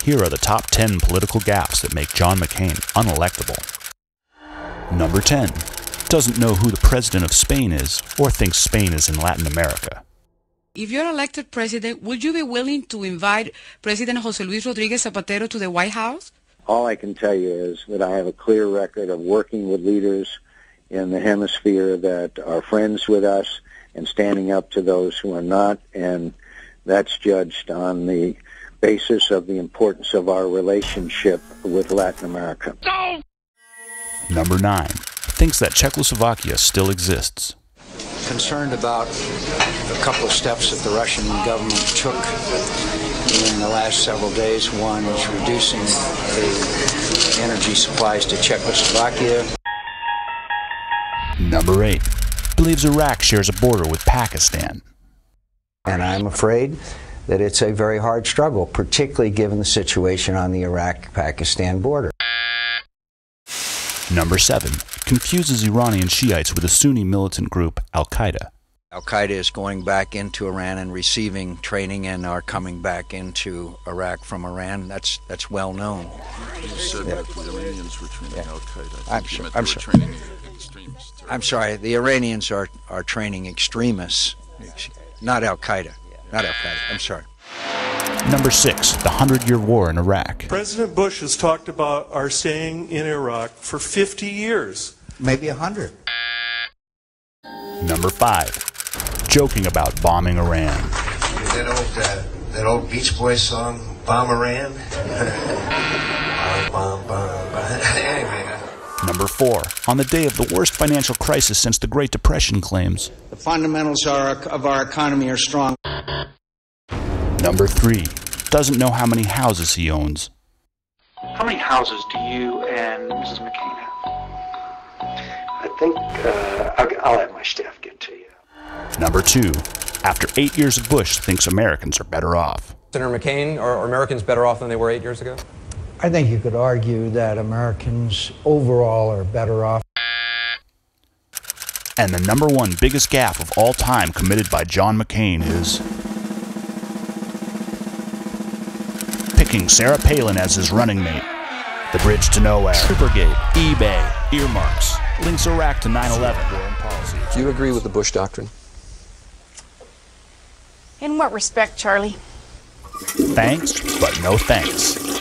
Here are the top 10 political gaffes that make John McCain unelectable. Number 10. Doesn't know who the president of Spain is, or thinks Spain is in Latin America. If you're elected president, would you be willing to invite President José Luis Rodríguez Zapatero to the White House? All I can tell you is that I have a clear record of working with leaders in the hemisphere that are friends with us and standing up to those who are not, and that's judged on the basis of the importance of our relationship with Latin America. No! Number 9. Thinks that Czechoslovakia still exists. Concerned about a couple of steps that the Russian government took in the last several days. One is reducing the energy supplies to Czechoslovakia. Number 8. Believes Iraq shares a border with Pakistan. And I'm afraid that it's a very hard struggle, particularly given the situation on the Iraq-Pakistan border. Number 7. Confuses Iranian Shiites with the Sunni militant group Al-Qaeda. Al-Qaeda is going back into Iran and receiving training and are coming back into Iraq from Iran. That's well known. You said that the Iranians were training Al-Qaeda. I'm sorry, the Iranians are training extremists, not Al-Qaeda. Not Al-Qaeda, I'm sorry. Number 6. The 100-Year War in Iraq. President Bush has talked about our staying in Iraq for 50 years. Maybe 100. Number 5. Joking about bombing Iran. That old Beach Boys song, Bomb Iran? Bomb, bomb, bomb. Anyway. Number 4. On the day of the worst financial crisis since the Great Depression claims. The fundamentals of our economy are strong. Number 3. Doesn't know how many houses he owns. How many houses do you and Mrs. McCain have? I think I'll have my staff get to you. Number 2. After 8 years of Bush, thinks Americans are better off. Senator McCain, are Americans better off than they were 8 years ago? I think you could argue that Americans overall are better off. And the number 1 biggest gaffe of all time committed by John McCain is picking Sarah Palin as his running mate. The bridge to nowhere. Supergate. eBay. Earmarks. Links Iraq to 9/11. Do you agree with the Bush doctrine? In what respect, Charlie? Thanks, but no thanks.